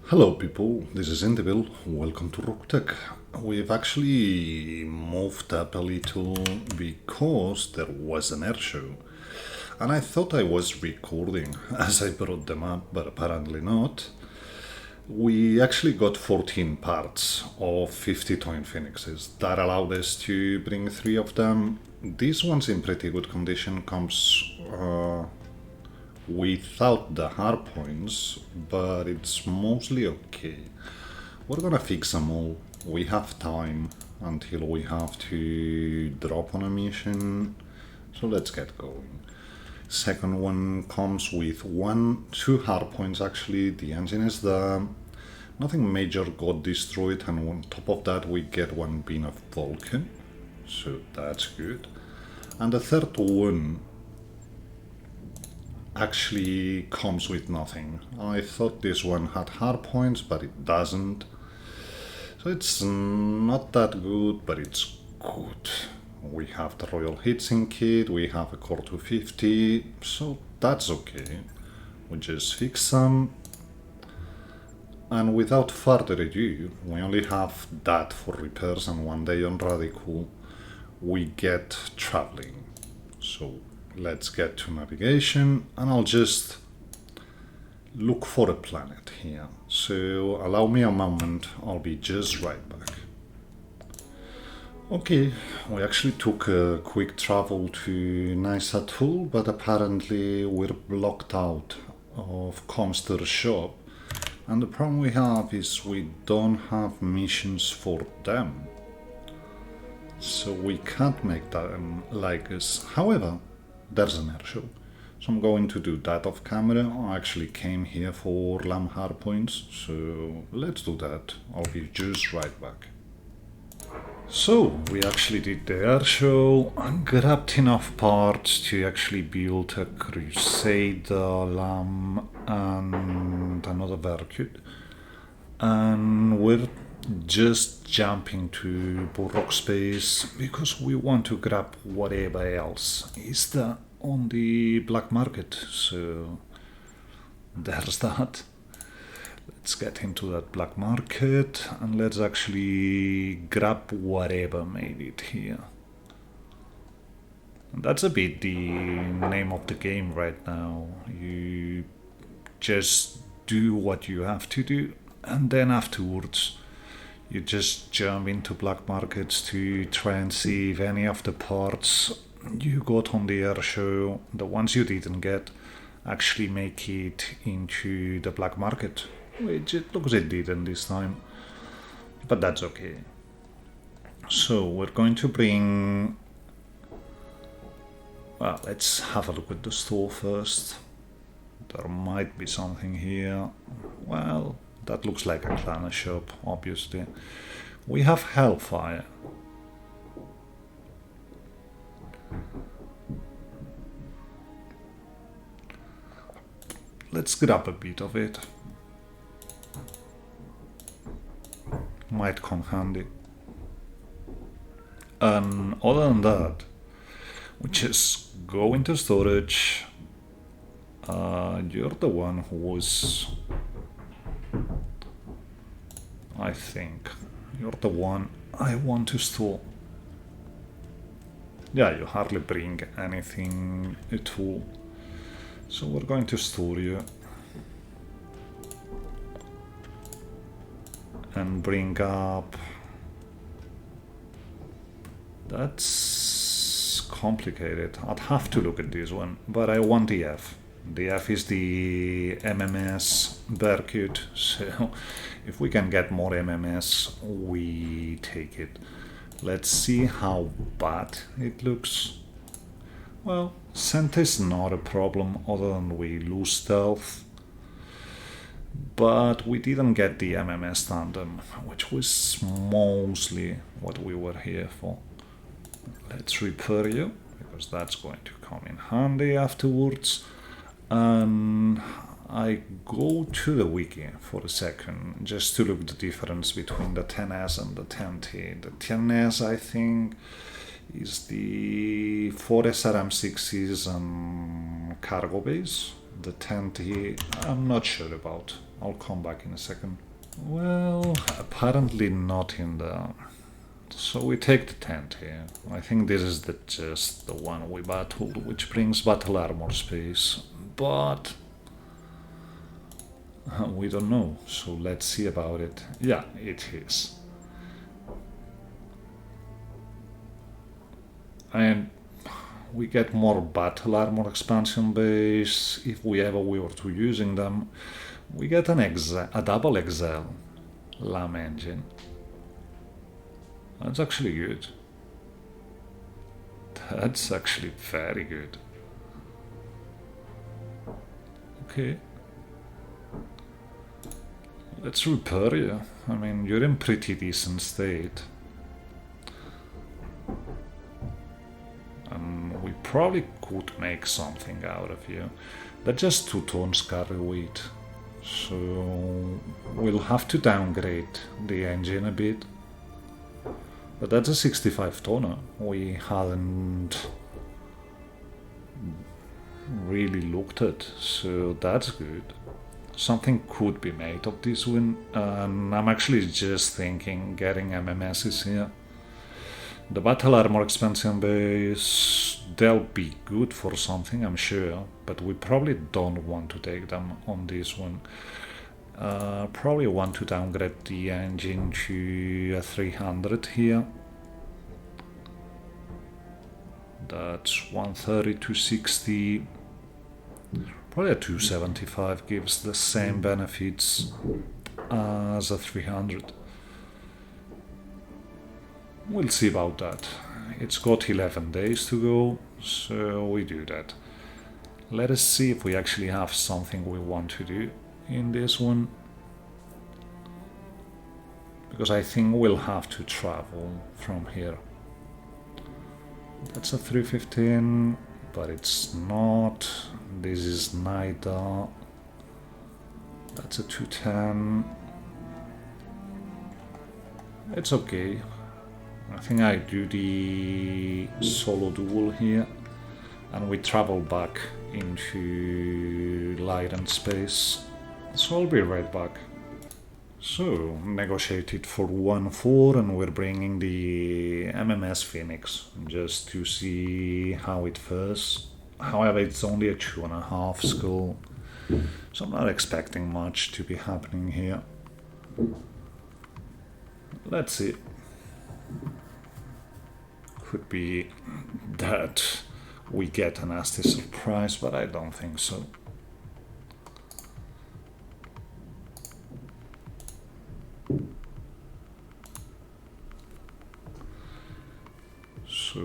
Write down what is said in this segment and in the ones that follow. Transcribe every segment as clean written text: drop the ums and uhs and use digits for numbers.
Hello people, this is Indivil. Welcome to Roguetech. We've actually moved up a little because there was an air show. And I thought I was recording as I brought them up, but apparently not. We actually got 14 parts of 50 Twin Phoenixes. That allowed us to bring 3 of them. This one's in pretty good condition, comes without the hard points, but it's mostly okay. We're gonna fix them all. We have time until we have to drop on a mission, so let's get going. Second one comes with two hard points actually. The engine is there. Nothing major got destroyed, and on top of that we get one beam of Vulcan, so that's good. And the third one actually comes with nothing. I thought this one had hard points, but it doesn't. So it's not that good, but it's good. We have the Royal Heatsink kit, we have a Core 250, so that's okay. We just fix them. And without further ado, we only have that for repairs, and one day on Radical we get traveling. So let's get to navigation, and I'll just look for a planet here. So allow me a moment, I'll be just right back. Okay, we actually took a quick travel to Nice Atoll, but apparently we're blocked out of Comster shop, and the problem we have is we don't have missions for them. So we can't make them like us. However, there's an air show, so I'm going to do that off camera. I actually came here for lamb hard points, so let's do that. I'll be just right back. So we actually did the air show and grabbed enough parts to actually build a Crusader lamb and another Vercut, and we're just jumping to Burrock space because we want to grab whatever else is there on the black market. So there's that. Let's get into that black market and let's actually grab whatever made it here. And that's a bit the name of the game right now. You just do what you have to do, and then afterwards you just jump into black markets to try and see if any of the parts you got on the air show, the ones you didn't get, actually make it into the black market, which it looks it didn't this time, but that's okay. So we're going to bring, well, let's have a look at the store first. There might be something here. Well, that looks like a clanner shop, obviously. We have Hellfire. Let's grab a bit of it. Might come handy. And other than that, we just go into storage. You're the one who was, I think you're the one I want to store. Yeah, you hardly bring anything at all, so we're going to store you and bring up. That's complicated. I'd have to look at this one, but I want the F. The F is the MMS Berkut, so if we can get more MMS, we take it. Let's see how bad it looks. Well, scent is not a problem other than we lose stealth, but we didn't get the MMS tandem, which was mostly what we were here for. Let's repair you, because that's going to come in handy afterwards. And I go to the wiki for a second just to look at the difference between the 10S and the 10T. The 10S, I think, is the 4 SRM6s and cargo base. The tent here, I'm not sure about. I'll come back in a second. Well, apparently not in the... So we take the tent here. I think this is just the one we battled, which brings battle armor space. But... we don't know, so let's see about it. Yeah, it is. And we get more battle armor expansion base if we were to using them. We get a double XL LAM engine. That's actually good. That's actually very good. Okay. Let's repair you. I mean, you're in pretty decent state. And we probably could make something out of you. They're just 2 tons carry weight. So we'll have to downgrade the engine a bit. But that's a 65 tonner. We hadn't really looked at, so that's good. Something could be made of this one, and I'm actually just thinking getting MMSs here. The battle armor expansion base, they'll be good for something, I'm sure, but we probably don't want to take them on this one. Probably want to downgrade the engine to a 300 here. That's 130 to 60. Probably a 275 gives the same benefits as a 300. We'll see about that. It's got 11 days to go, so we do that. Let us see if we actually have something we want to do in this one. Because I think we'll have to travel from here. That's a 315, but it's not. This is neither. That's a 210. It's okay. I think I do the solo duel here, and we travel back into light and space. So I'll be right back. So, negotiated for 1-4, and we're bringing the MMS Phoenix just to see how it fares. However, it's only a 2.5 skull, so I'm not expecting much to be happening here. Let's see. Could be that we get a nasty surprise, but I don't think so. So,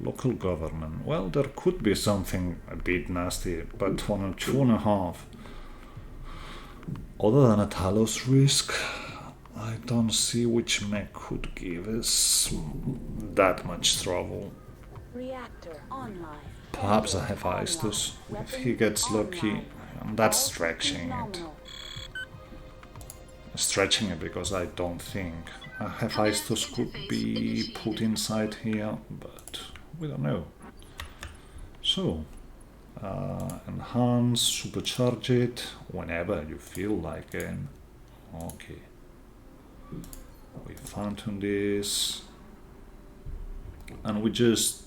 local government. Well, there could be something a bit nasty, but on a 2.5, other than a Talos risk, I don't see which mech could give us that much trouble. Reactor online. Perhaps a Hephaestus, if he gets lucky, and that's stretching it. Stretching it because I don't think a Hephaestus could be put inside here, but we don't know. So, enhance, supercharge it whenever you feel like it. Okay. We phantom this, and we just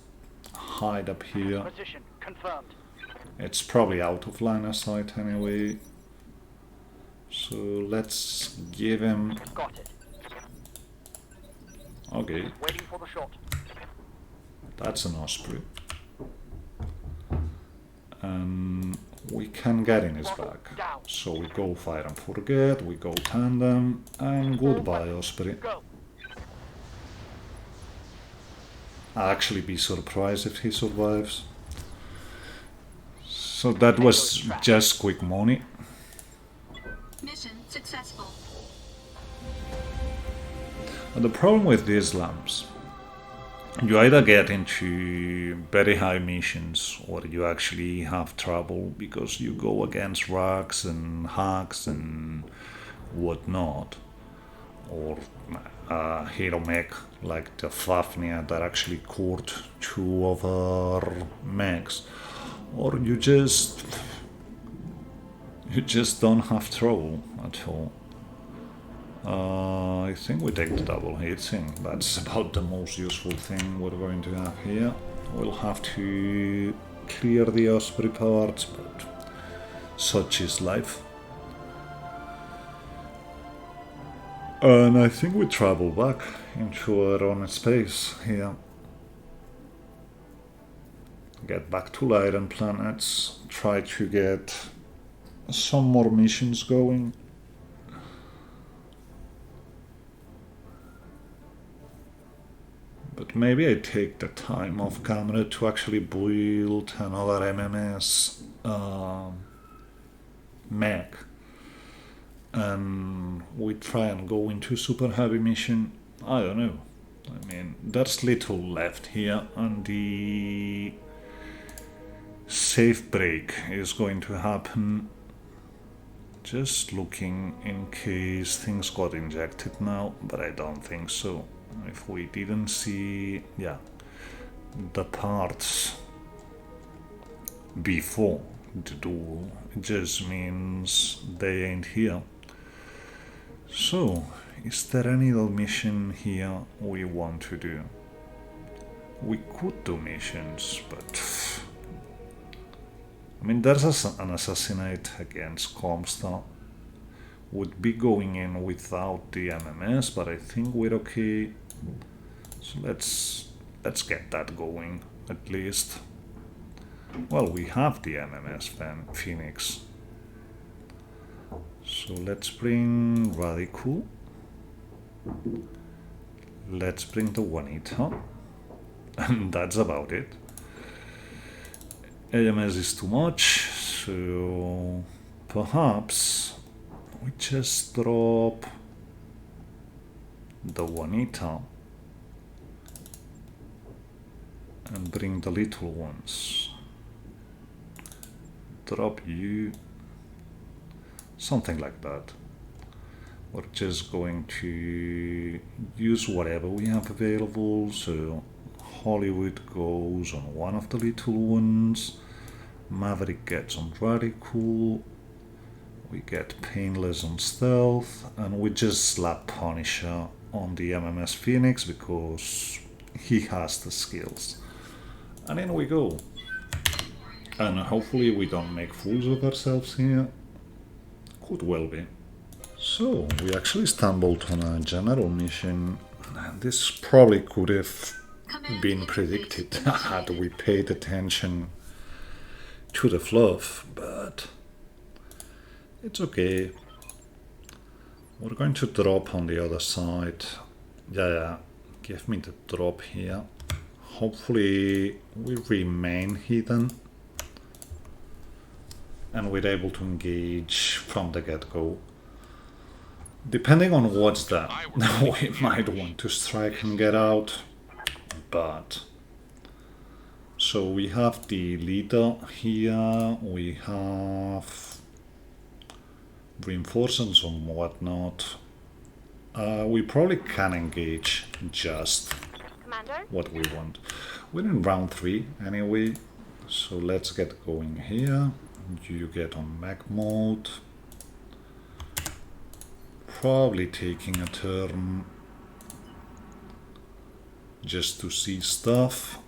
hide up here. Position confirmed. It's probably out of line of sight anyway. So let's give him. Got it. Okay, Waiting for the shot. that's an Osprey. And we can get in his back. So we go fire and forget, we go tandem, and goodbye Osprey. Go. I'll actually be surprised if he survives. So that was just quick money. Mission successful. And the problem with these lamps, you either get into very high missions or you actually have trouble because you go against rocks and hacks and whatnot, or hero mech like the Fafnir that actually caught 2 other mechs, Or you just don't have trouble at all. I think we take the double heatsink. That's about the most useful thing we're going to have here. We'll have to clear the Osprey parts, but such is life. And I think we travel back into our own space here. Get back to Lyran planets, try to get some more missions going. But maybe I take the time off camera to actually build another MMS mech. And we try and go into super heavy mission. I don't know. I mean, there's little left here, and the safe break is going to happen. Just looking in case things got injected now, but I don't think so. If we didn't see, yeah, the parts before the duel, it just means they ain't here. So, is there any other mission here we want to do? We could do missions, but I mean, there's an assassinate against Comstar. Would be going in without the MMS, but I think we're okay. So let's get that going at least. Well, we have the MMS Phoenix. So let's bring Radical. Let's bring the Juanita. And that's about it. AMS is too much, so perhaps we just drop the Juanita and bring the little ones. Drop you. Something like that. We're just going to use whatever we have available, so Hollywood goes on one of the little ones, Maverick gets on Radical, we get Painless on Stealth, and we just slap Punisher on the MMS Phoenix because he has the skills. And in we go. And hopefully we don't make fools of ourselves here. Could well be. So, we actually stumbled on a general mission. This probably could have been predicted had we paid attention to the fluff, but it's okay. We're going to drop on the other side. Yeah, give me the drop here. Hopefully we remain hidden and we're able to engage from the get-go. Depending on what's that, we might want to strike and get out, but... So we have the leader here, we have reinforcements and whatnot. We probably can engage just Commander? what we want. We're in round 3 anyway, so let's get going here. You get on mech mode. Probably taking a turn just to see stuff.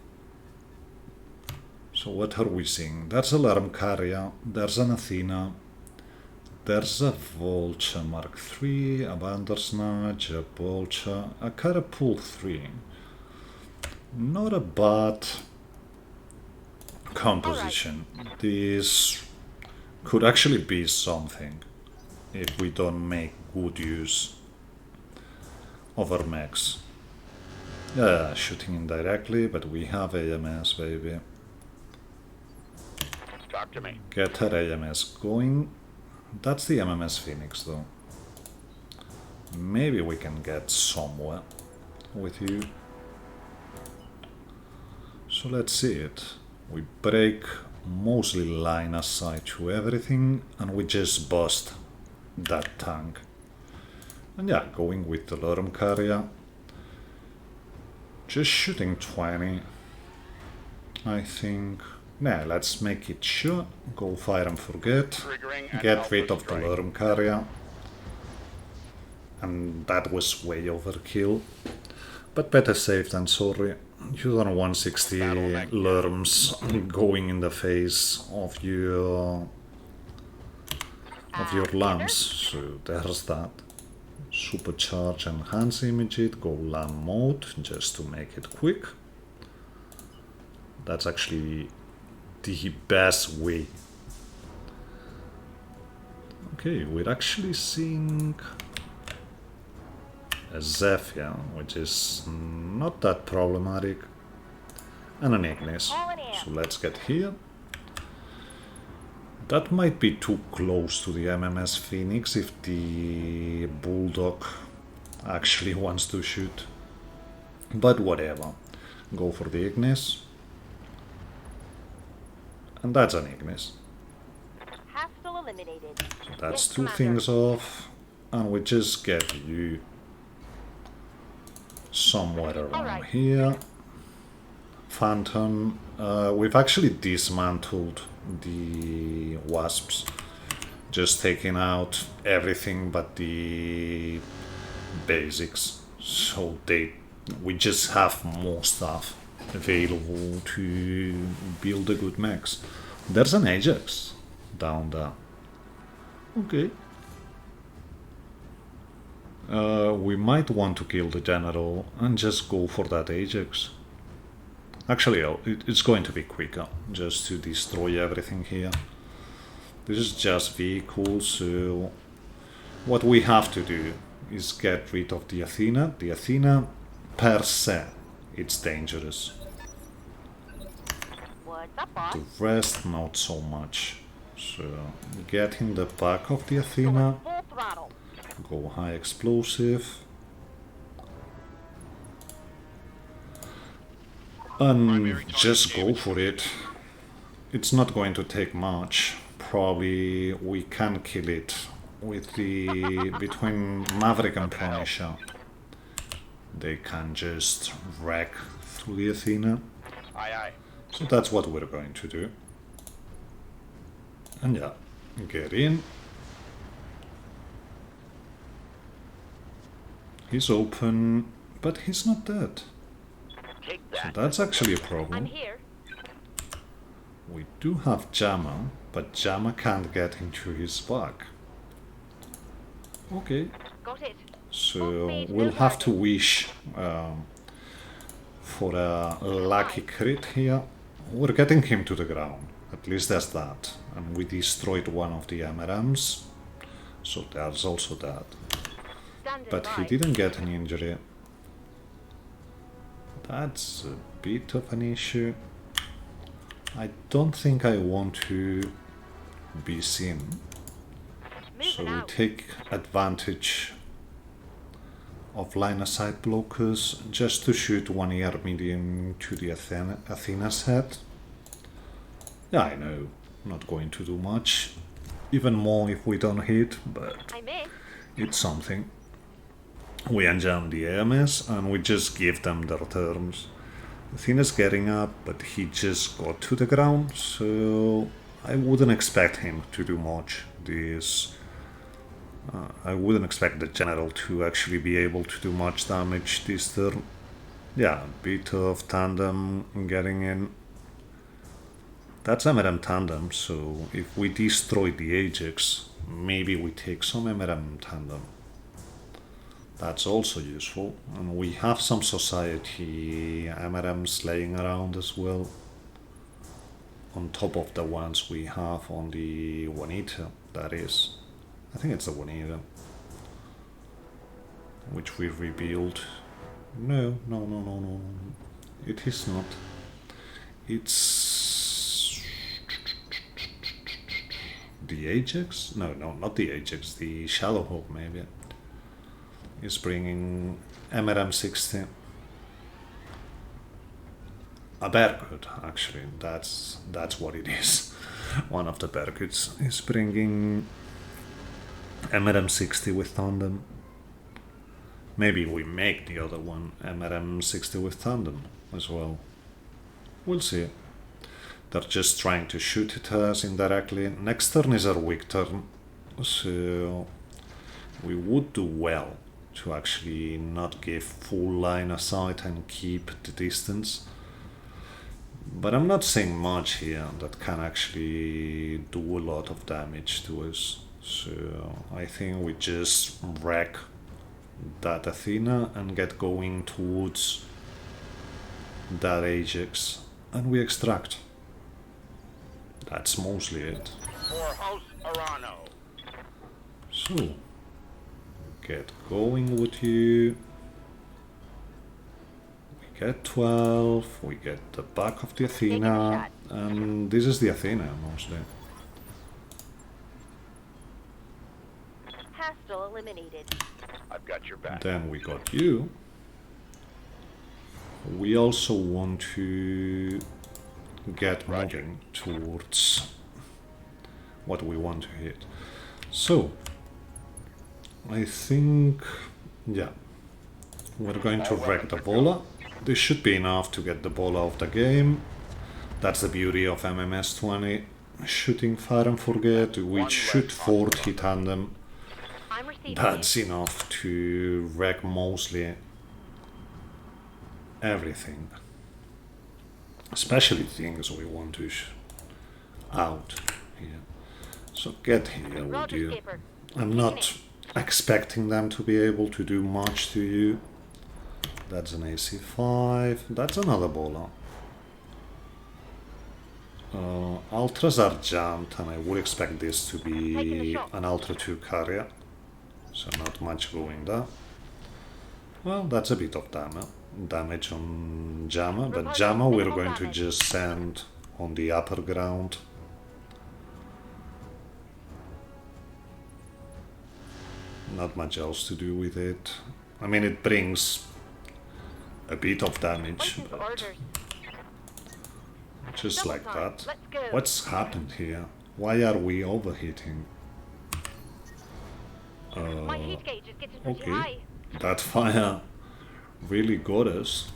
So what are we seeing? There's a Alarm Carrier, there's an Athena, there's a Vulture Mark III, a Bandersnatch, a Vulture, a Catapult 3. Not a bad composition. Right. This could actually be something if we don't make good use of our mechs. Yeah, shooting indirectly, but we have AMS, baby. Talk to me. Get her AMS going. That's the MMS Phoenix, though. Maybe we can get somewhere with you. So let's see it. We break mostly line of sight to everything, and we just bust that tank. And yeah, going with the Alarm Carrier. Just shooting 20, I think. Now let's make it sure. Go fire and forget. Triggering an Get alpha rid of the strike. worm carrier. And that was way overkill. But better safe than sorry. You don't want 60 Battletech. lerms going in the face of your lamps. So there's that. Supercharge enhance image it, go lamp mode just to make it quick. That's actually the best way. Okay, we're actually seeing a Zephyr, which is not that problematic, and an Ignis. So let's get here. That might be too close to the MMS Phoenix if the Bulldog actually wants to shoot. But whatever. Go for the Ignis. And that's an Ignis. Hostile eliminated. So that's Yes, two Commander. things off. And we just get you somewhere around Alright. here. Phantom. We've actually dismantled the Wasps. Just taking out everything but the basics. So we just have more stuff available to build a good mechs. There's an Ajax down there. Okay. We might want to kill the general and just go for that Ajax. Actually, it's going to be quicker just to destroy everything here. This is just vehicles, so what we have to do is get rid of the Athena. The Athena per se, it's dangerous. What's up, boss? The rest, not so much. So get in the back of the Athena, Full throttle. go high explosive. And just go for it. It's not going to take much. Probably we can kill it with the between Maverick and Punisher. They can just wreck through the Athena. Aye, aye. So that's what we're going to do. And yeah, get in. He's open, but he's not dead. Take So that. that's actually a I'm problem. here. We do have Jammer, but Jammer can't get into his back. Okay, Got it. so we'll have to wish for a lucky crit here. We're getting him to the ground, at least there's that. And we destroyed one of the MRMs, so there's also that. Standing But he by. didn't get an injury. That's a bit of an issue. I don't think I want to be seen. So Moving we out. take advantage of line of sight blockers just to shoot one air medium to the Athena's head. Yeah, I know, not going to do much. Even more if we don't hit, but I missed. it's something. We enjam the AMS and we just give them their terms. Athena's getting up, but he just got to the ground, so I wouldn't expect him to do much. I wouldn't expect the general to actually be able to do much damage this turn. Yeah, a bit of tandem getting in. That's MRM tandem, so if we destroy the Ajax, maybe we take some MRM tandem. That's also useful, and we have some society MRMs laying around as well, on top of the ones we have on the Juanita, that is. I think it's the Juanita, which we rebuilt. No, it is not. It's the Ajax? No, not the Ajax, the Shadowhawk maybe. Is bringing MRM 60. A Berkut, actually, that's what it is. One of the Berkuts is bringing MRM 60 with tandem. Maybe we make the other one MRM 60 with tandem as well. We'll see. They're just trying to shoot at us indirectly. Next turn is our weak turn, so we would do well to actually not give full line of sight and keep the distance. But I'm not seeing much here that can actually do a lot of damage to us. So I think we just wreck that Athena and get going towards that Ajax, and we extract. That's mostly it. For House Arano. So, get going with you. We get 12, we get the back of the Athena, and this is the Athena mostly. Hostile eliminated. I've got your back. Then we got you. We also want to get moving towards what we want to hit. So, I think, yeah, we're going to wreck the bola. This should be enough to get the bola off the game. That's the beauty of MMS20. Shooting fire and forget, which shoot 40 tandem. I'm receiving That's enough to wreck mostly everything. Especially things we want to out here. So get here with Roger, you. skipper. I'm not expecting them to be able to do much to you. That's an AC5. That's another bowler. Ultras are jammed, and I would expect this to be an Ultra 2 carrier. So not much going there. Well, that's a bit of damage on Jammer, but Jammer we're going to just send on the upper ground. Not much else to do with it. I mean, it brings a bit of damage, Waiting for but orders. just like that. Let's go. What's happened here? Why are we overheating? My heat gauge is getting pretty Okay, high. that fire really got us.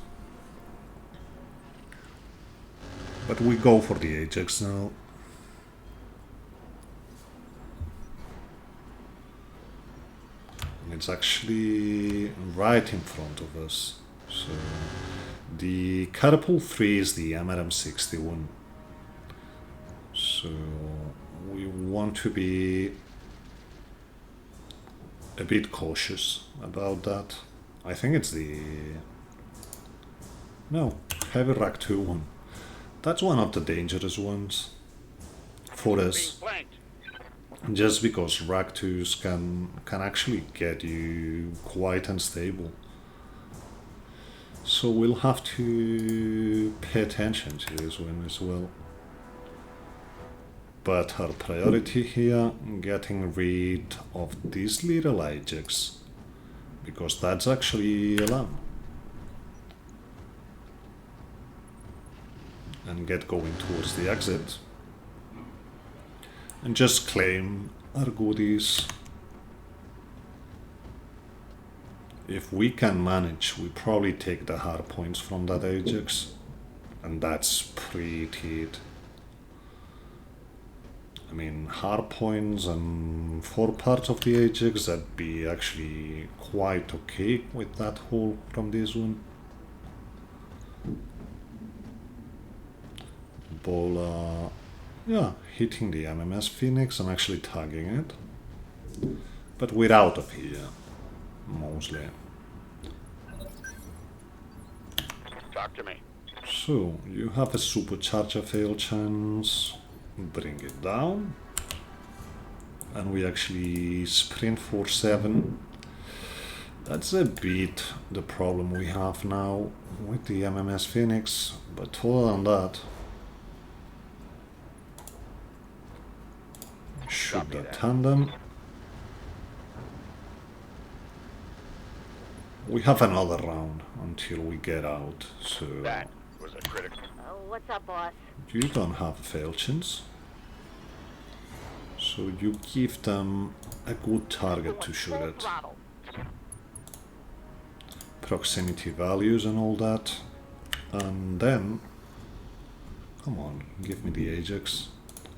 But we go for the Ajax now. And it's actually right in front of us. So the Catapult 3 is the MRM61. So we want to be a bit cautious about that. I think it's the... No, Heavy Rack 2 one. That's one of the dangerous ones for Being us. flanked. Just because Rack 2s can actually get you quite unstable. So we'll have to pay attention to this one as well. But our priority here, getting rid of this little Ajax, because that's actually a lamb. And get going towards the exit. And just claim our goodies. If we can manage, we probably take the hard points from that Ajax. And that's pretty it. I mean, hard points and 4 parts of the Ajax, that'd be actually quite okay with that hull from this one. Bola, yeah, hitting the MMS Phoenix and actually tagging it. But we're out of here, mostly. Talk to me. So, you have a supercharger fail chance. Bring it down. And we actually sprint for 7. That's a bit the problem we have now with the MMS Phoenix. But other than that, shoot Copy that that. tandem. We have another round until we get out, so That was a critical. What's up, boss? you don't have a fail chance. So you give them a good target to shoot Full at. throttle. Proximity values and all that. And then Come on, give me the Ajax.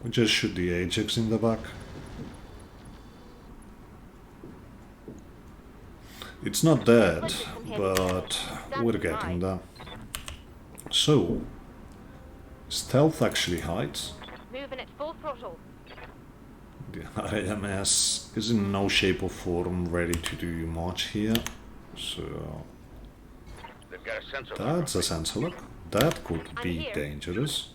We just shoot the Ajax in the back. It's not dead, but we're getting there. So, stealth actually hides. Moving at full throttle. The IMS is in no shape or form ready to do much here, so They've got a sensor. that's a sensor lock. That could I'm be here. dangerous.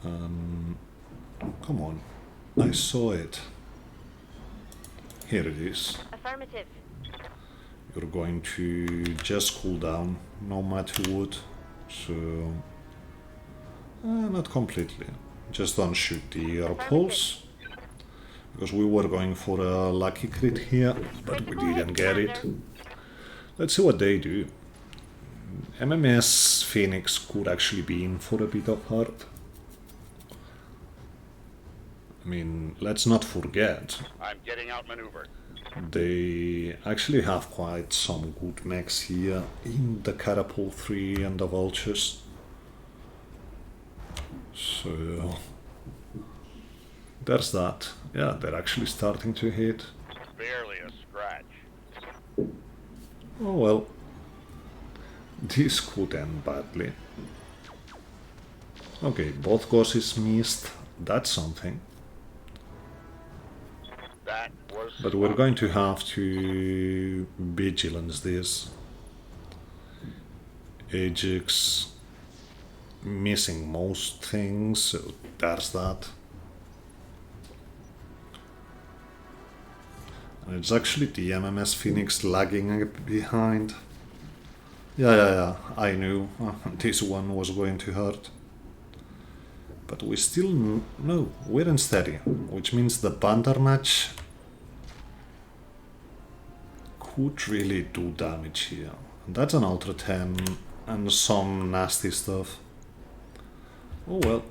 Come on, I saw it. Here it is. Affirmative. You're going to just cool down, no matter what. So, not completely. Just don't shoot the air pulse. Because we were going for a lucky crit here, but we didn't get it. Let's see what they do. MMS Phoenix could actually be in for a bit of hurt. I mean, let's not forget, I'm getting outmaneuvered. they actually have quite some good mechs here in the Catapult 3 and the Vultures. So, there's that. Yeah, they're actually starting to hit. Barely a scratch. Oh well. This could end badly. Okay, both courses missed. That's something. That was. But we're going to have to vigilance this. Ajax missing most things, so there's that. And it's actually the MMS Phoenix lagging behind. Yeah, I knew this one was going to hurt. But we still no, we're in steady, which means the banter match could really do damage here. And that's an Ultra 10 and some nasty stuff. Oh well,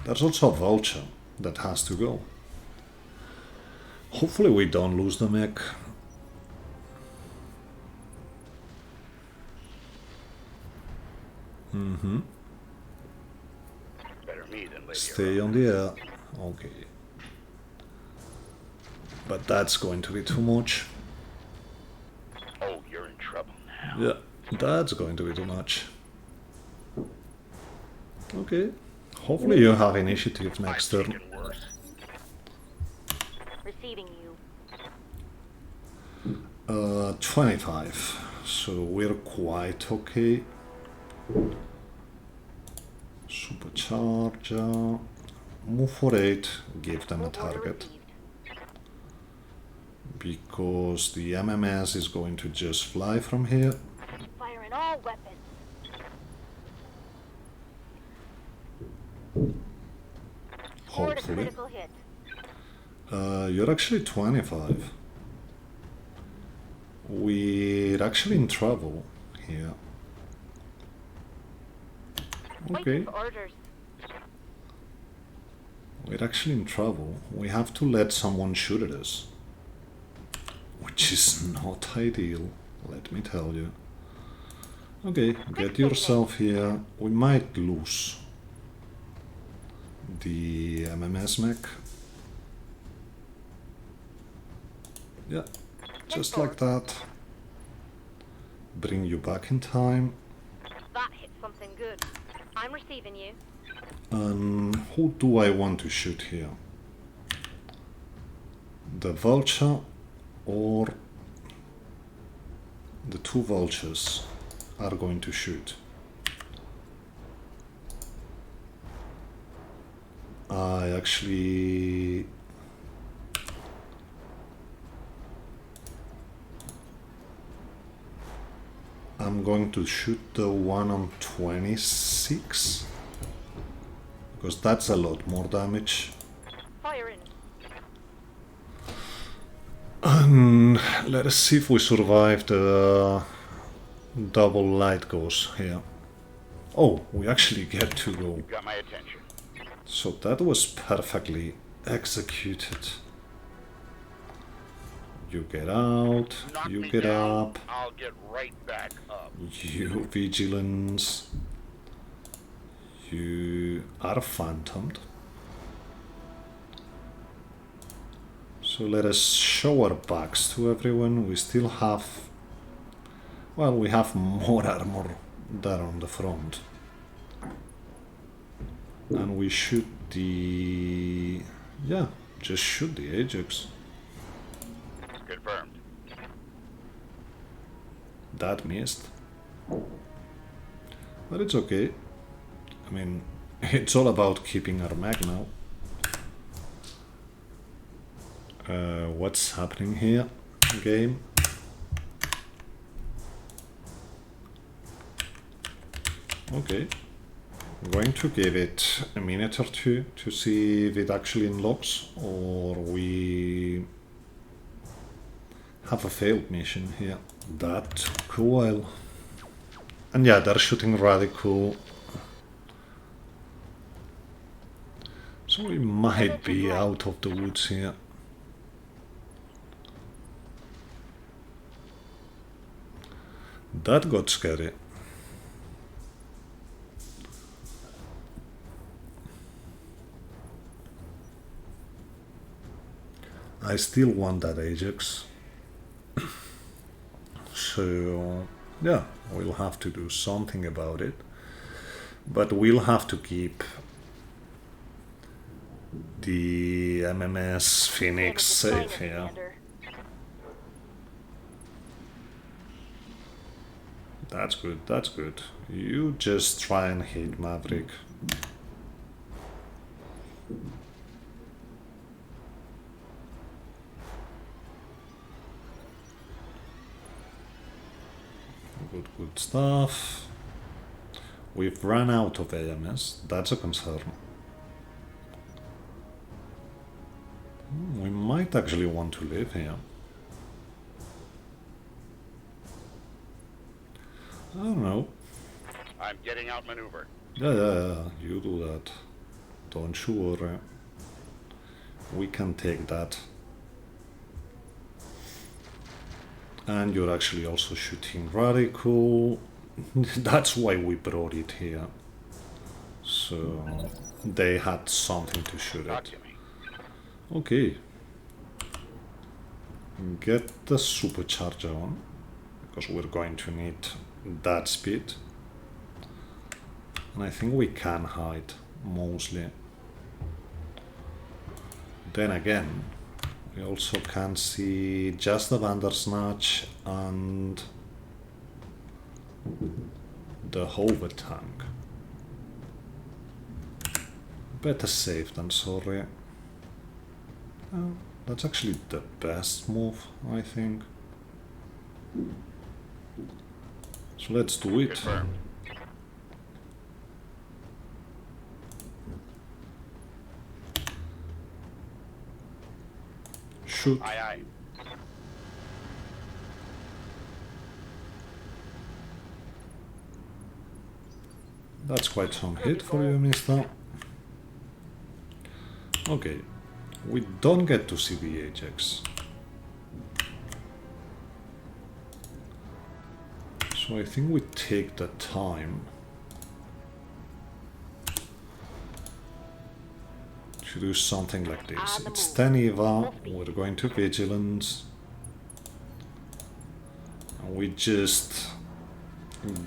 there's also a Vulture that has to go. Hopefully we don't lose the mech. Better me than Lady Stay on the air. Okay. But that's going to be too much. Oh, you're in trouble now. Yeah, that's going to be too much. Okay. Hopefully you have initiative next I'm turn. thinking worse. Receiving you. 25. So we're quite okay. Supercharger. Move for 8. Give them a Order target. received. Because the MMS is going to just fly from here. Firing all weapons. Forward a Hopefully. critical hit. You're actually 25. We're actually in trouble here. Okay, Waiting for orders. we're actually in trouble. We have to let someone shoot at us. Which is not ideal, let me tell you. Okay, get yourself here. We might lose the MMS mech. Yeah, just like that. Bring you back in time. That hit something good. I'm receiving you. Who do I want to shoot here? The Vulture or the two Vultures are going to shoot. I actually... I'm going to shoot the one on 26 because that's a lot more damage. Firing. And let us see if we survive the double light goes here. Oh, we actually get to go. Got my attention. So that was perfectly executed. You get out, Knock you me get down, up, I'll get right back up. you vigilance. You are phantomed. So let us show our backs to everyone. We still have... well, we have more armor there on the front. And we shoot the... yeah, just shoot the Ajax. Confirmed. That missed. But it's okay. I mean, it's all about keeping our mag now. What's happening here, game? Okay. I'm going to give it a minute or two to see if it actually unlocks or we have a failed mission here. That took a while. And yeah, they're shooting radical. So we might be out of the woods here. That got scary. I still want that Ajax. So yeah, we'll have to do something about it. But we'll have to keep the MMS Phoenix safe here. That's good, that's good. You just try and hit Maverick. Good stuff. We've run out of AMS, that's a concern. We might actually want to live here. I don't know. I'm getting outmaneuvered. Yeah, you do that. Don't you worry. We can take that. And you're actually also shooting radical. That's why we brought it here. So they had something to shoot Talk at. to me. Okay. Get the supercharger on, because we're going to need that speed. And I think we can hide, mostly. Then again, we also can see just the Bandersnatch and the hover tank. Better safe than sorry. That's actually the best move, I think. So let's do it. Confirmed. Shoot. Aye, aye. That's quite some hit for you, mister. Okay. We don't get to see the Ajax. So I think we take the time to do something like this. It's 10 EVA, we're going to Vigilance, and we just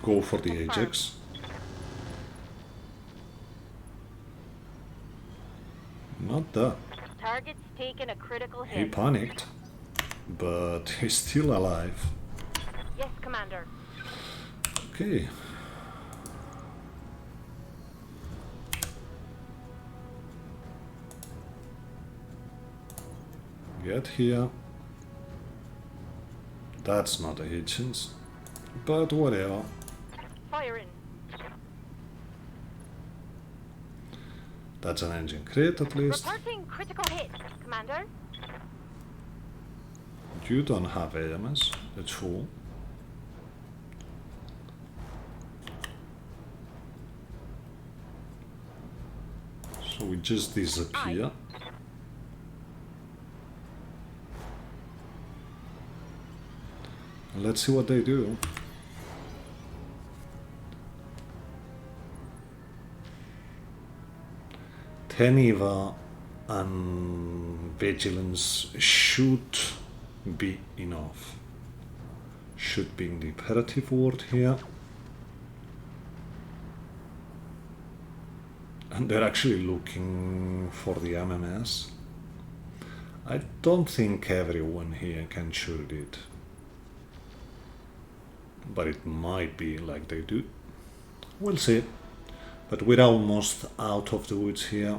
go for the Ajax. Not that. Target's taken a critical He hit. panicked, but he's still alive. Yes, Commander. Okay. Get here. That's not a Hitchens, but whatever. Fire in. That's an engine crit at least. Reporting critical hit, Commander. You don't have AMS, that's full. So we just disappear. And let's see what they do. Geneva and Vigilance should be enough. Should be in the imperative word here. And they're actually looking for the MMS. I don't think everyone here can shoot it. But it might be like they do. We'll see. But we're almost out of the woods here.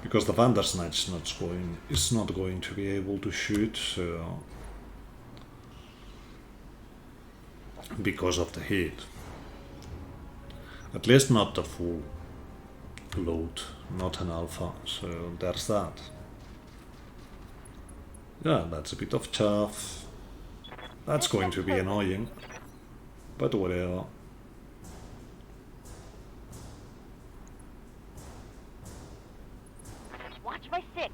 Because the Vandersnatch is not going to be able to shoot, so because of the heat. At least not the full load, not an alpha, so there's that. Yeah, that's a bit of chaff. That's going to be annoying, but whatever. Watch my 6.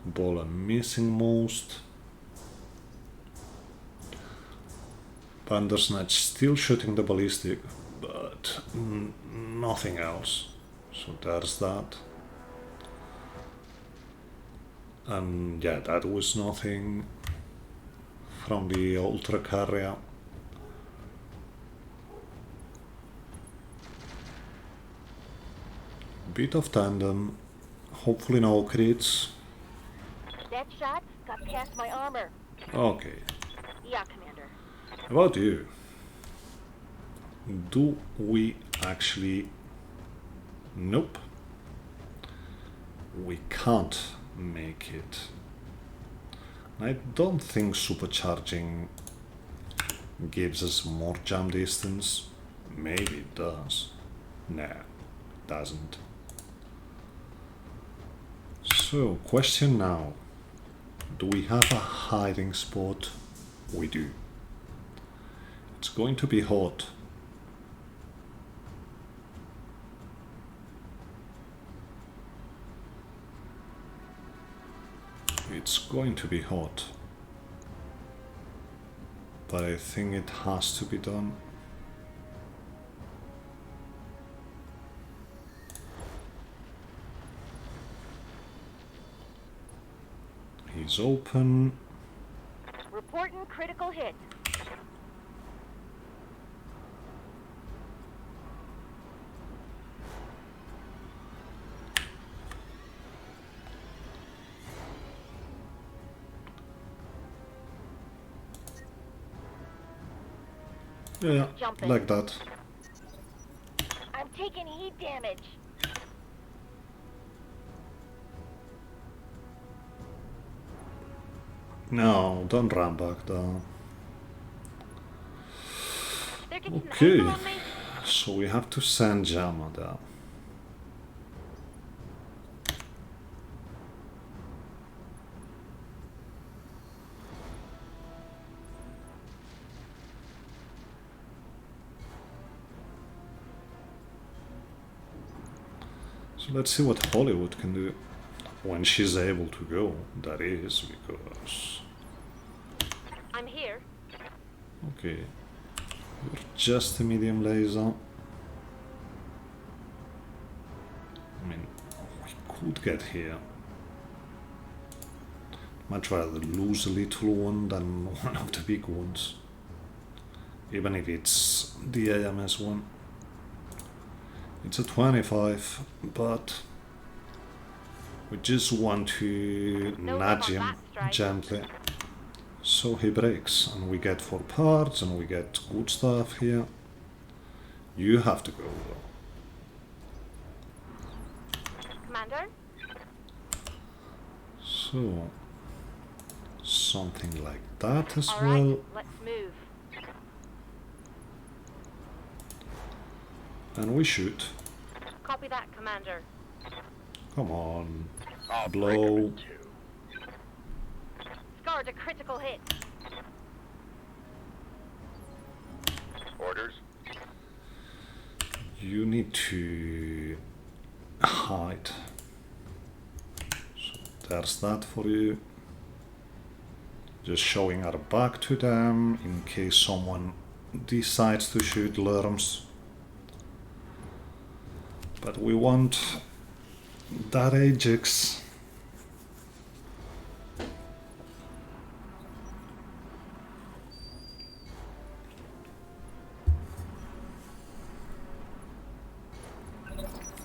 Ball I'm missing most. Bandersnatch still shooting the ballistic, but nothing else. So there's that. And yeah, that was nothing from the ultra carrier. Bit of tandem, hopefully no crits. That shot got past my armor. Okay, Yeah, Commander. about you. Do we actually... Nope. We can't make it. I don't think supercharging gives us more jump distance. Maybe it does. Nah, it doesn't. So, question now. Do we have a hiding spot? We do. It's going to be hot. It's going to be hot. But I think it has to be done. He's open. Reporting critical hit. Yeah, Jumping. like that. I'm taking heat damage. No, don't run back down. They're getting Okay, an angle on me. so we have to send Jama down. So let's see what Hollywood can do when she's able to go, that is, because... I'm here. Okay, you're just a medium laser. I mean, we could get here. Much rather lose a little one than one of the big ones. Even if it's the AMS one. It's a 25, but we just want to No nudge love on him that strike. gently. So he breaks, and we get 4 parts, and we get good stuff here. You have to go though. Commander? So, something like that as All well. right, let's move. And we shoot. Copy that, Commander. Come on. I'll break 'em Blow. in two. Scarred a critical hit. Orders? You need to hide. So there's that for you. Just showing our back to them in case someone decides to shoot Lerms. But we want that Ajax.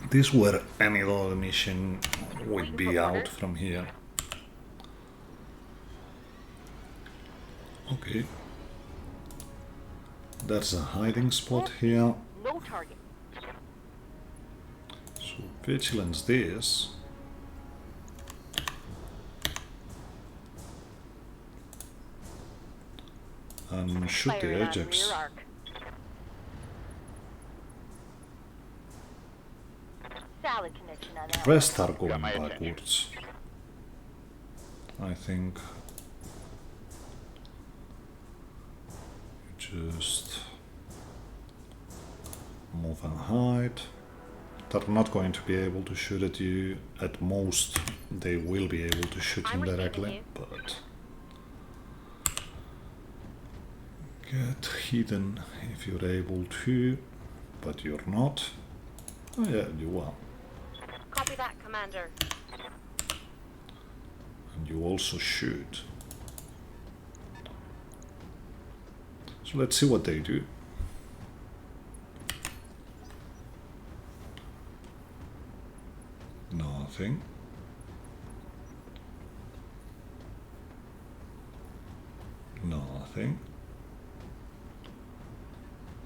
This were any other mission would be out from here. Okay. There's a hiding spot here. No target. So vigilance this. And shoot the Firing on Ajax. rear arc. Solid connection on that. Rest are going Got my attention. backwards. I think. Just move and hide. They're not going to be able to shoot at you. At most, they will be able to shoot I'm receiving indirectly, you. but get hidden if you're able to, but you're not. Oh yeah, you are. Copy that, Commander. And you also shoot. So let's see what they do. Nothing. Nothing.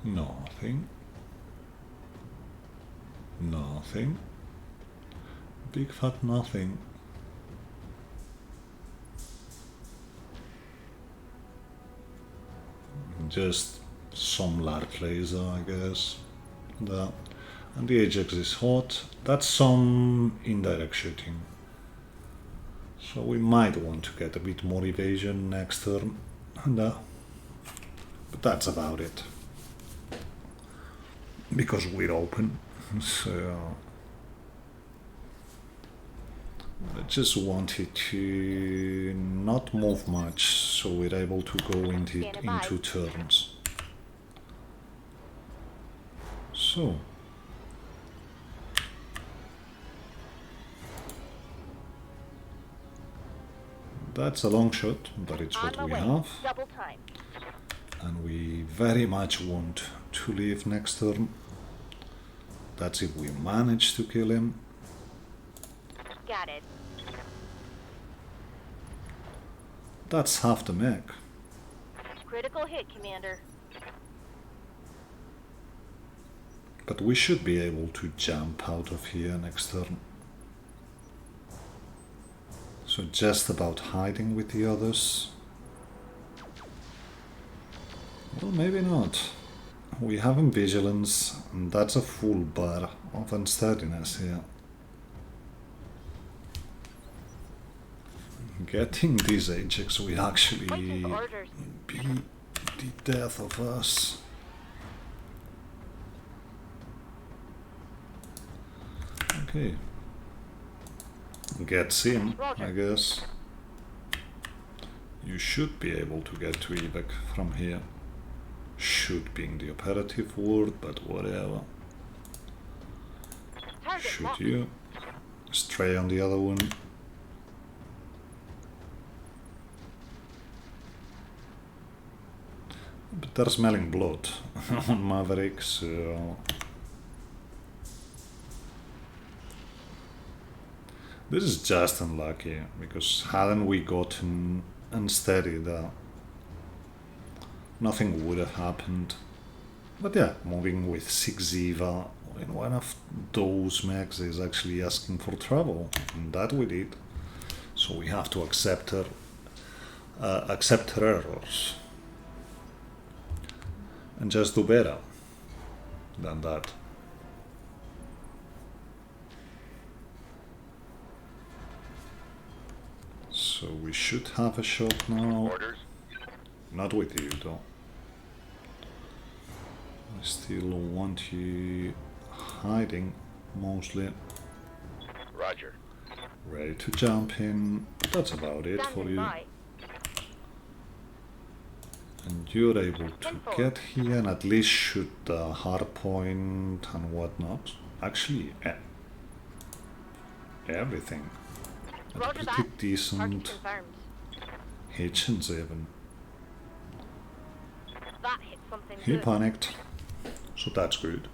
Nothing. Nothing. Big fat nothing. Just some large laser, I guess. That. And the Ajax is hot. That's some indirect shooting. So we might want to get a bit more evasion next turn. And but that's about it. Because we're open. So I just wanted to not move much so we're able to go into turns. So that's a long shot, but it's On what my we way. have. Double time. And we very much want to leave next turn. That's if we manage to kill him. Got it. That's half the mech. Critical hit, Commander. But we should be able to jump out of here next turn. So just about hiding with the others. Well, maybe not. We have vigilance, and that's a full bar of unsteadiness here. Getting these Ajax will actually Waiting for orders. be the death of us. Okay. Gets him, Roger. I guess. You should be able to get to evac from here. Should being the operative word, but whatever. Target Shoot locked. you. Stray on the other one. But they're smelling blood on Maverick, so... This is just unlucky, because hadn't we gotten unsteady, nothing would have happened. But yeah, moving with 6 Ziva in one of those mechs is actually asking for trouble, and that we did. So we have to accept her errors. And just do better than that. So we should have a shot now. Orders. Not with you though. I still want you hiding mostly. Roger. Ready to jump in. That's about it for Standing you. by. And you're able to get here and at least shoot the hard point and whatnot. Actually, everything. At Roger pretty that. Target decent confirmed. hitchings even. That hit something He good. panicked, so that's good.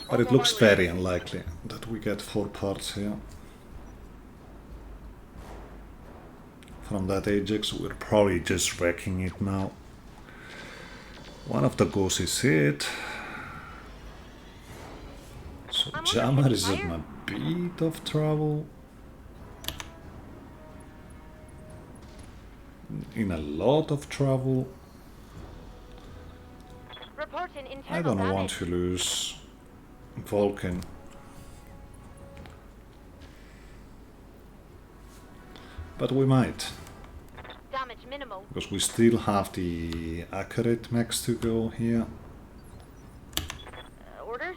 But it looks very unlikely that we get 4 parts here. From that Ajax, we're probably just wrecking it now. One of the goals is hit. So I'm under Jammer heavy is in fire. a bit of trouble. In a lot of trouble. Reporting internal I don't damage. want to lose Vulcan. But we might. Damage minimal. Because we still have the accurate mechs to go here. Orders?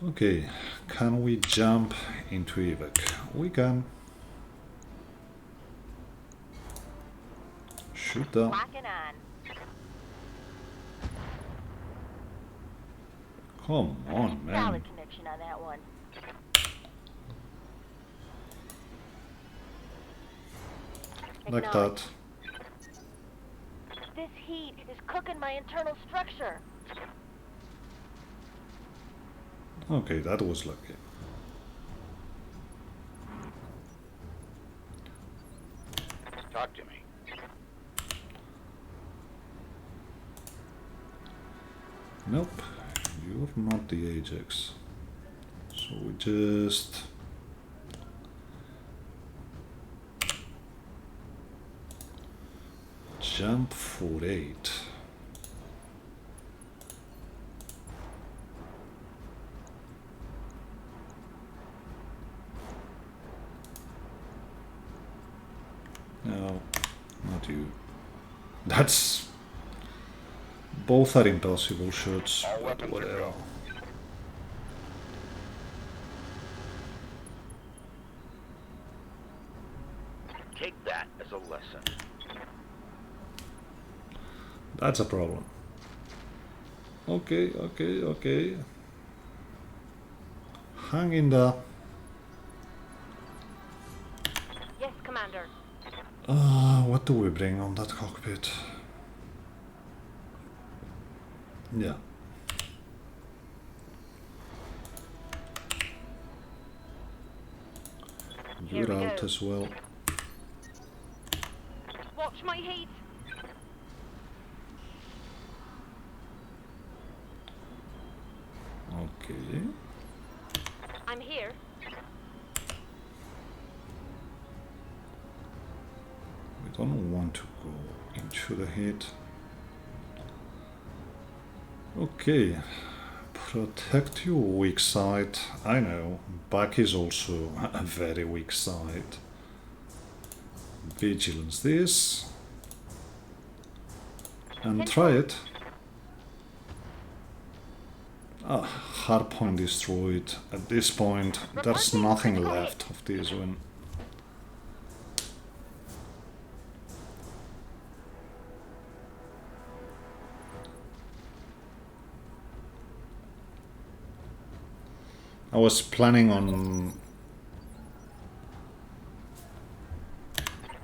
Okay, can we jump into evac? We can. Shoot down. Locking on. Come on, man. Solid connection on that one. Like Acknowledged. that. This heat is cooking my internal structure. Okay, that was lucky. Talk to me. Nope, you're not the Ajax. So we just... jump for 8. No, not you. That's... both are impossible shots, All but weapons are whatever. go. Take that as a lesson. That's a problem. Okay, okay, okay. Hang in there. Yes, Commander. What do we bring on that cockpit? Yeah. Here You're we out go. as well. Watch my heat. Okay. I'm here. We don't want to go into the heat. Okay. Protect your weak side. I know, back is also a very weak side. Vigilance this. And try it. Ah, hardpoint destroyed. At this point, there's nothing left of this one. I was planning on...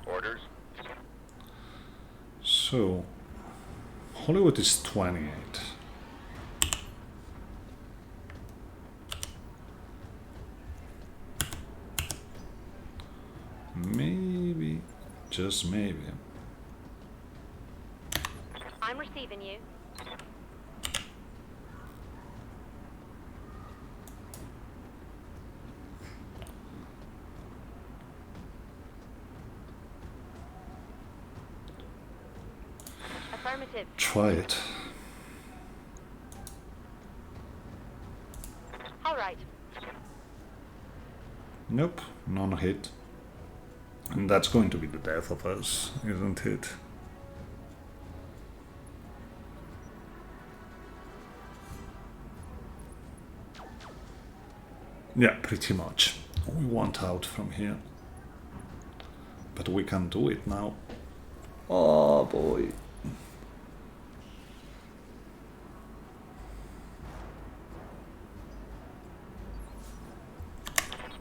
Orders? So, Hollywood is 28. Maybe, just maybe. I'm receiving you. Affirmative. Try it. All right. Nope, non-hit. And that's going to be the death of us, isn't it? Yeah, pretty much. We want out from here. But we can do it now. Oh boy.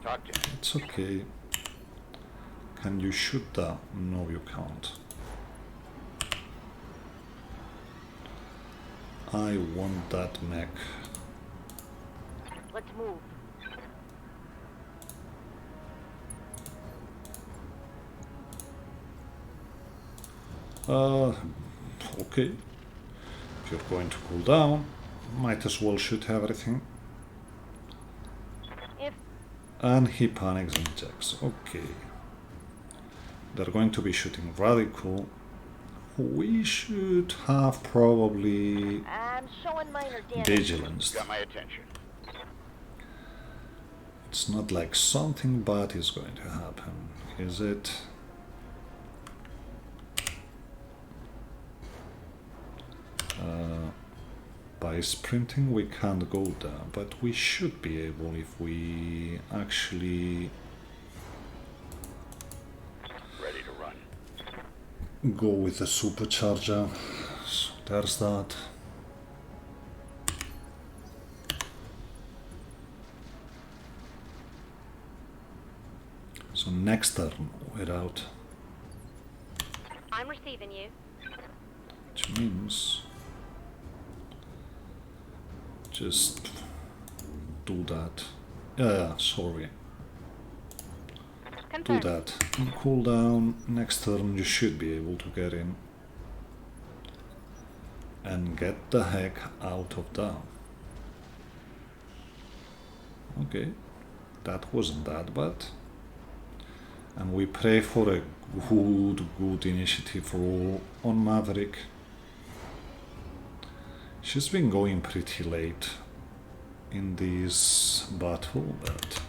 Talk to me. It's okay. Can you shoot that? No, you can't. I want that mech. Let's move. Okay. If you're going to cool down, might as well shoot everything. If And he panics and ejects. Okay. They're going to be shooting radical. We should have probably I'm showing minor damage. vigilance. Got my attention. It's not like something bad is going to happen, is it? By sprinting we can't go there, but we should be able if we actually Ready to run. go with the supercharger. So there's that. So next turn we're out, I'm receiving you. which means just do that. Yeah, sorry. Do Confirmed. that. And cool down. Next turn you should be able to get in. And get the heck out of there. Okay. That wasn't that bad. And we pray for a good initiative roll on Maverick. She's been going pretty late in this battle, but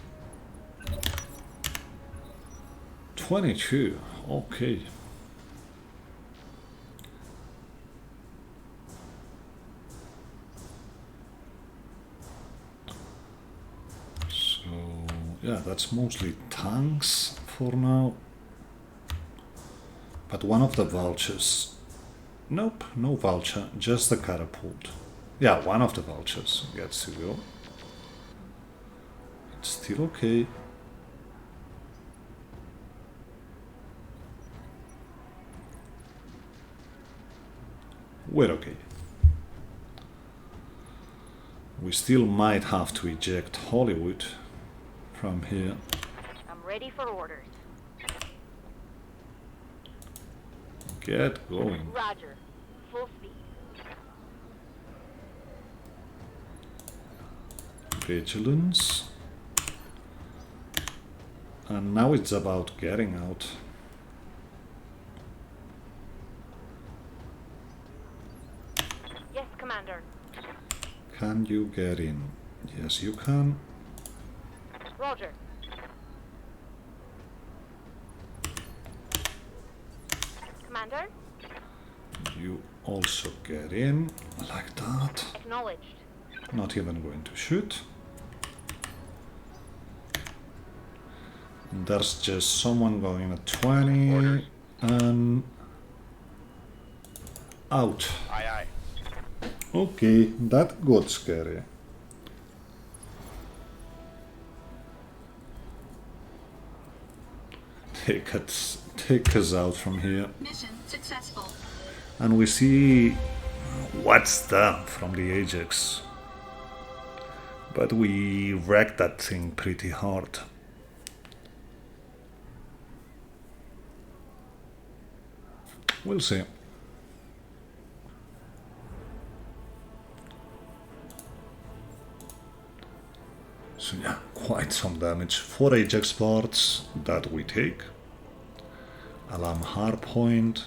22, okay. So yeah, that's mostly tanks for now. But one of the vultures. Nope, no vulture, just the catapult. Yeah, one of the vultures gets to go. It's still okay. We're okay. We still might have to eject Hollywood from here. I'm ready for orders. Get going. Roger. Full speed. Vigilance. And now it's about getting out. Yes, Commander. Can you get in? Yes, you can. Roger. Commander? You also get in, like that. Acknowledged. Not even going to shoot. There's just someone going at 20 Orders. and out. Aye, aye. Okay, that got scary. Take us out from here. Mission successful. And we see what's that from the Ajax. But we wrecked that thing pretty hard. We'll see. So yeah, quite some damage. 4 Ajax parts that we take. Alarm hardpoint.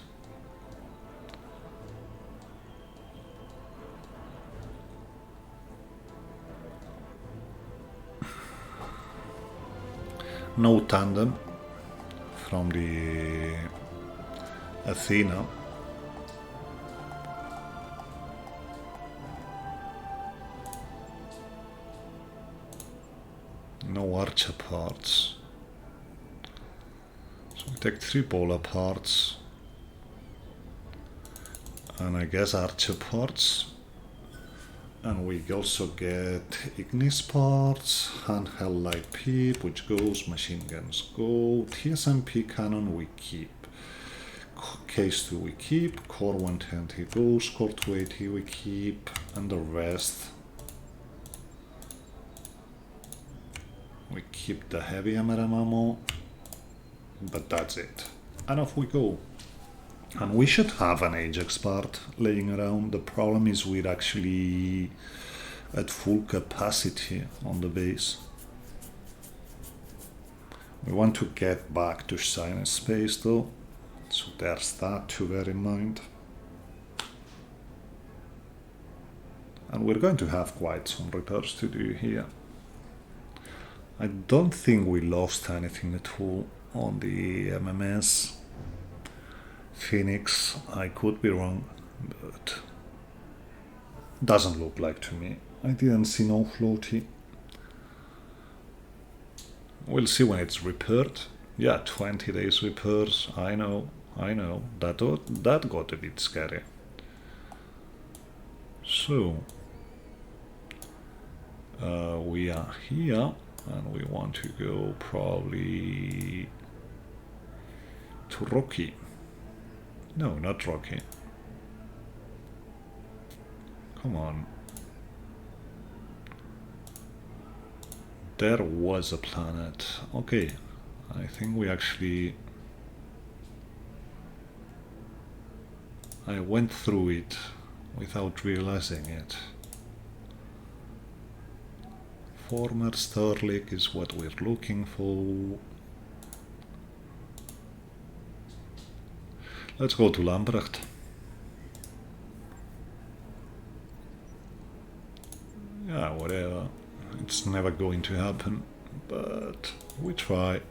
No tandem from the Athena. No archer parts. So we take 3 bola parts, and I guess archer parts, and we also get Ignis parts, handheld light peep, which goes, machine guns go, TSMP cannon we keep, case 2 we keep, core 120 goes, core 280 we keep, and the rest we keep the heavy MRM ammo, but that's it. And off we go. And we should have an Ajax part laying around. The problem is we're actually at full capacity on the base. We want to get back to sinus space though, so there's that to bear in mind. And we're going to have quite some repairs to do here. I don't think we lost anything at all on the MMS. Phoenix, I could be wrong, but doesn't look like to me. I didn't see no floaty. We'll see when it's repaired. Yeah, 20 days repairs, I know, that got a bit scary. So, we are here, and we want to go probably to Rocky. No, not Rocky. Come on. There was a planet. Okay, I think we actually... I went through it without realizing it. Former Starlink is what we're looking for. Let's go to Lambrecht. Yeah, whatever. It's never going to happen, but we try.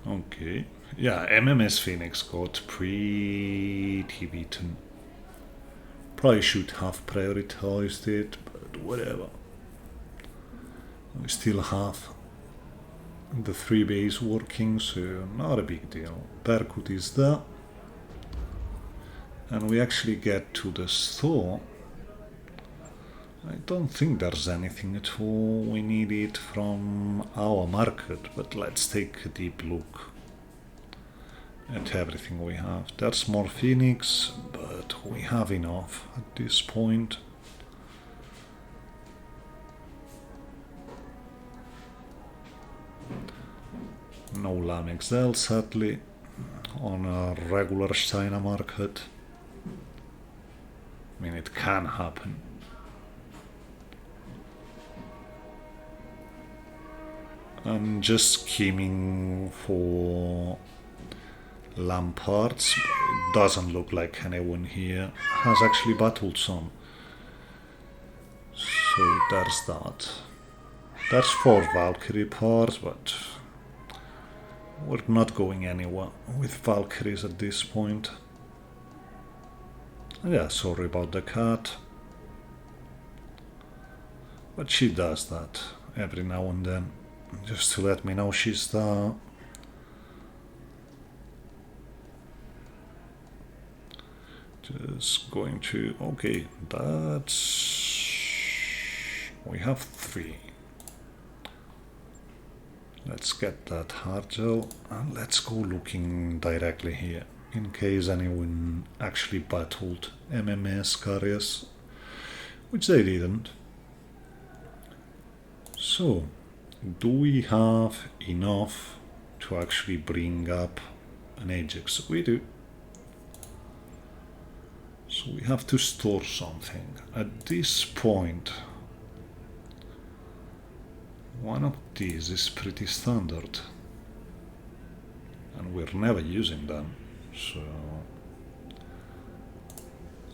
Okay. Yeah, MMS Phoenix got pretty beaten. Probably should have prioritized it, but whatever. We still have the 3 base working, so not a big deal. Percut is there. And we actually get to the store. I don't think there's anything at all we needed from our market, but let's take a deep look at everything we have. There's more Phoenix, but we have enough at this point. No Lam XL sadly on a regular China market. I mean, it can happen. I'm just scheming for Lam parts. It doesn't look like anyone here has actually battled some. So there's that. There's 4 Valkyrie parts, but we're not going anywhere with Valkyries at this point. Yeah, sorry about the cat. But she does that every now and then, just to let me know she's there. Just going to... okay, that's... we have 3. Let's get that hard gel and let's go looking directly here in case anyone actually battled MMS carriers, which they didn't. So, do we have enough to actually bring up an Ajax? We do. So we have to store something. At this point, one of these is pretty standard, and we're never using them, so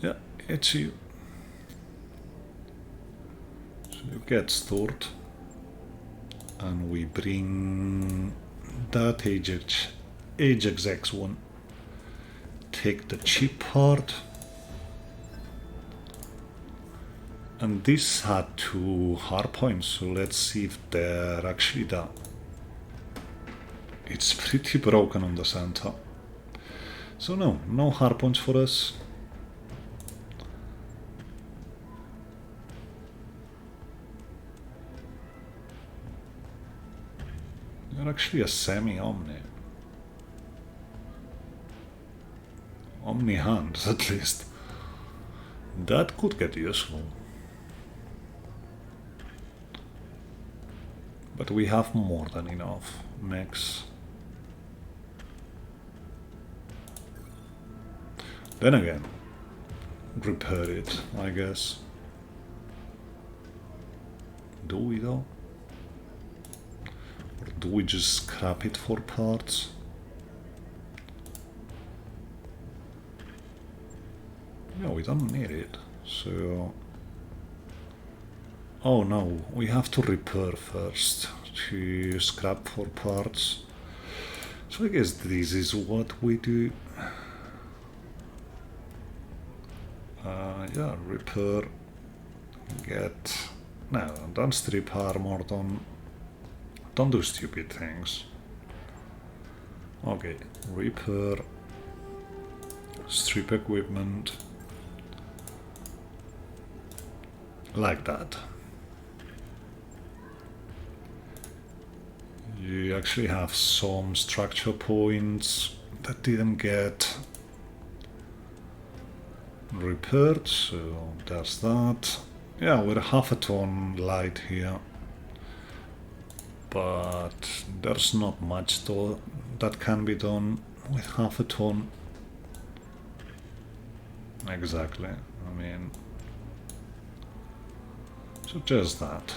yeah, it's you. So you get stored, and we bring that Ajax X1, take the cheap part, and this had 2 hard points, so let's see if they're actually there. it's pretty broken on the center. So no hardpoints for us. You're actually a semi-omni. Omni hands, at least. That could get useful. But we have more than enough mechs. Then again, repair it, I guess. Do we though? Or do we just scrap it for parts? Yeah, we don't need it, so... Oh no, we have to repair first to scrap for parts. So I guess this is what we do. Yeah, repair, get... No, don't strip armor, don't do stupid things. Okay, repair, strip equipment, like that. You actually have some structure points that didn't get repaired, so there's that. Yeah, we're half a ton light here, but there's not much though that can be done with half a ton. Exactly, I mean, so just that.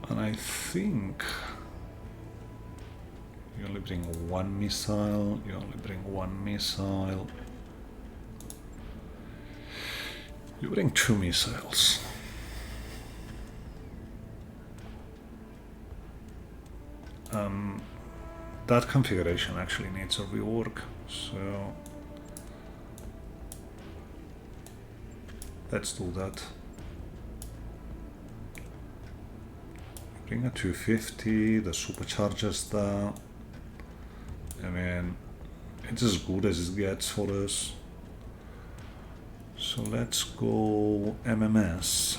And I think you only bring one missile, you only bring one missile. You bring 2 missiles. That configuration actually needs a rework, so let's do that. Bring a 250, the superchargers there. I mean, it's as good as it gets for us. So let's go MMS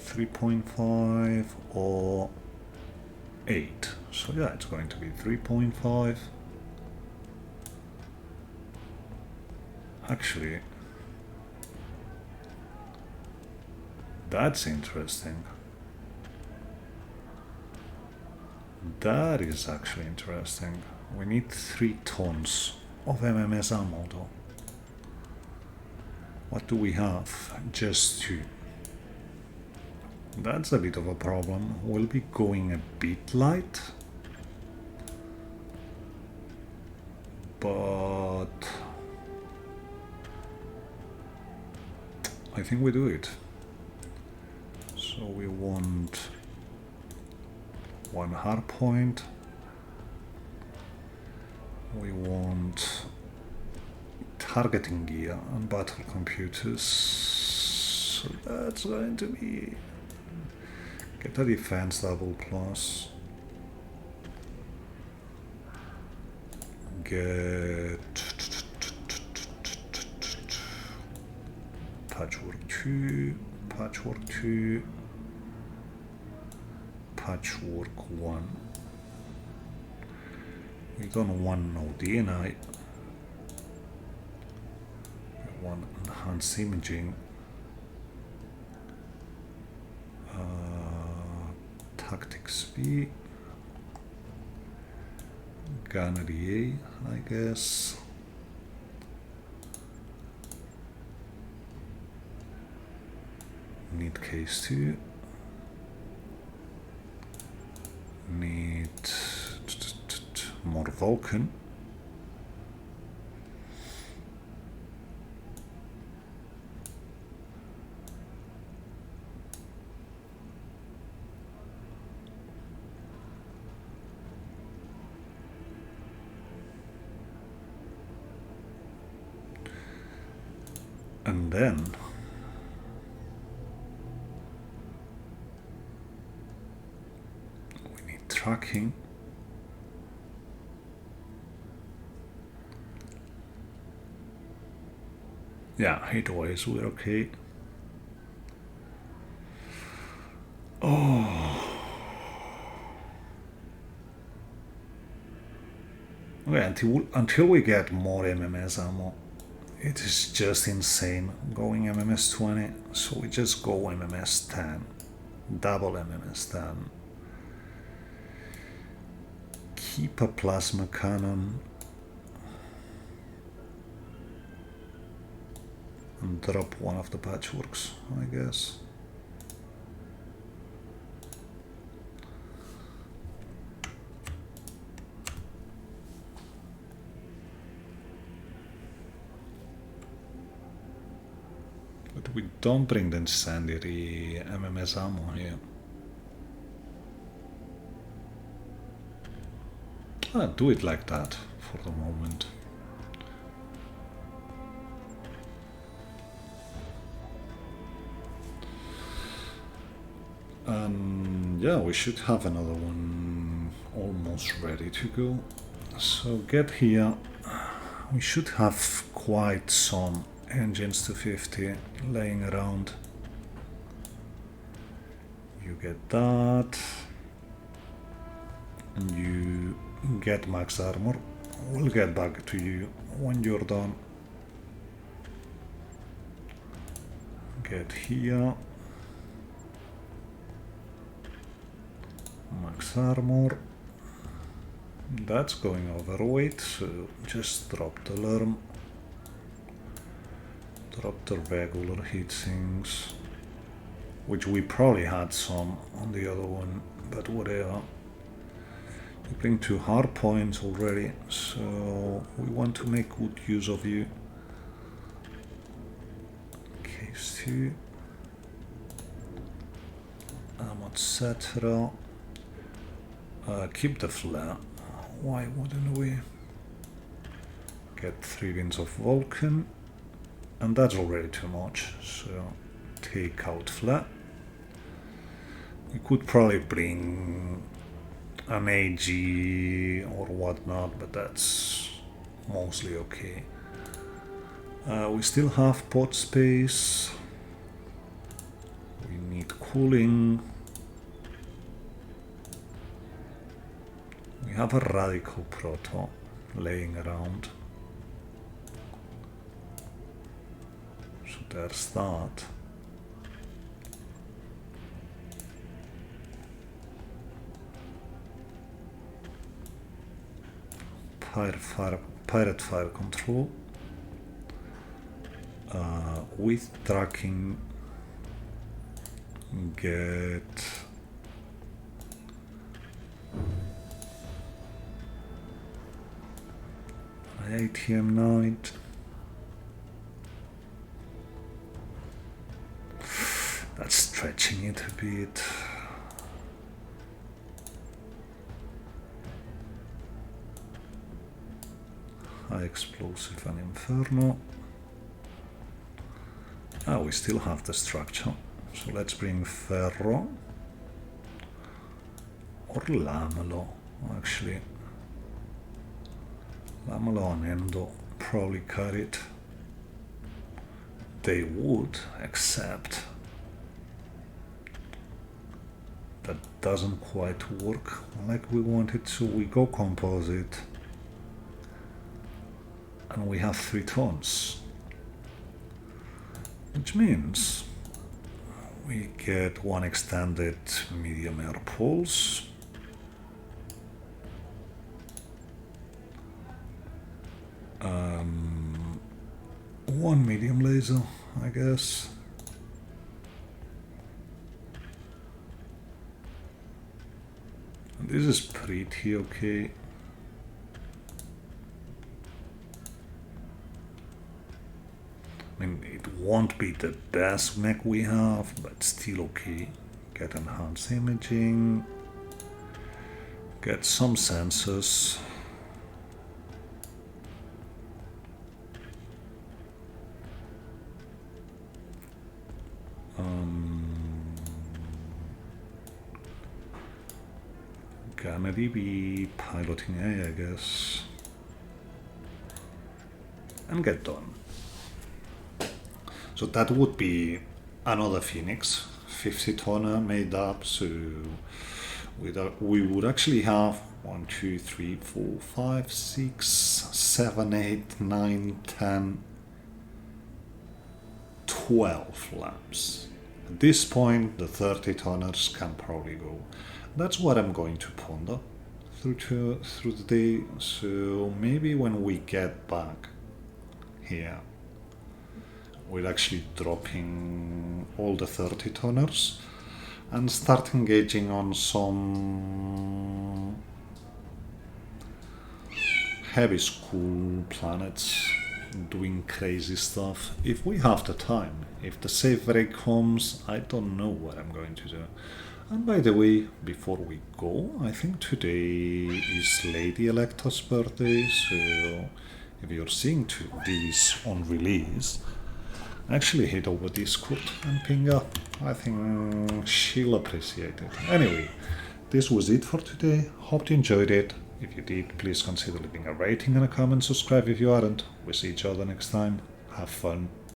3.5 or 8. So yeah, it's going to be 3.5. Actually, that's interesting. That is actually interesting. We need 3 tons of MMS ammo though. What do we have? Just 2. That's a bit of a problem. We'll be going a bit light. But I think we do it. So we want 1 hard point. We want targeting gear and battle computers. So that's going to be... Get a defense level plus. Get... Patchwork 2, Patchwork 2, Patchwork 1. We don't want no DNI. We want enhanced imaging. Tactics B. Gunnery A, I guess. Need case 2. Need more Vulcan. And then tracking. Yeah, hit-wise we're okay. Oh. Okay, until we get more MMS ammo, it is just insane going MMS 20, so we just go MMS 10, double MMS 10. Keep a plasma cannon and drop one of the patchworks, I guess. But we don't bring the incendiary MMS ammo here. Do it like that for the moment. Yeah, we should have another one almost ready to go. So get here. We should have quite some engines to 50 laying around. You get that. And you get max armor. We'll get back to you when you're done. Get here. Max armor. That's going overweight, so just drop the alarm. Drop the regular heatsinks, which we probably had some on the other one, but whatever. You bring 2 hard points already, so we want to make good use of you. Case 2. Etc. Keep the flare. Why wouldn't we? Get 3 Winds of Vulcan, and that's already too much, so take out flare. We could probably bring an AG or whatnot, but that's mostly okay. We still have pod space. We need cooling. We have a radical proto laying around. So there's that. Pirate fire control. With tracking, get ATM Knight. That's stretching it a bit. High explosive and inferno. We still have the structure, so let's bring ferro or lamelo. Actually, lamelo and endo probably carry it. They would, except that doesn't quite work like we want it to. We go composite and we have 3 tons, which means we get 1 extended medium air pulse, one medium laser, I guess. And this is pretty okay. I mean, it won't be the best mech we have, but still okay. Get enhanced imaging, get some sensors. gonna be piloting Ajax and get done. So that would be another Phoenix, 50 tonner made up, so we would actually have 1, 2, 3, 4, 5, 6, 7, 8, 9, 10, 12 laps. At this point, the 30 tonners can probably go. That's what I'm going to ponder through the day. So maybe when we get back here, we're actually dropping all the 30 tonners and start engaging on some heavy school planets, doing crazy stuff if we have the time. If the save break comes, I don't know what I'm going to do. And by the way, before we go, I think today is Lady Electa's birthday, so if you're seeing this on release, actually head over Discord and ping her. I think she'll appreciate it. Anyway, this was it for today. Hope you enjoyed it. If you did, please consider leaving a rating and a comment. Subscribe if you aren't. We'll see each other next time. Have fun.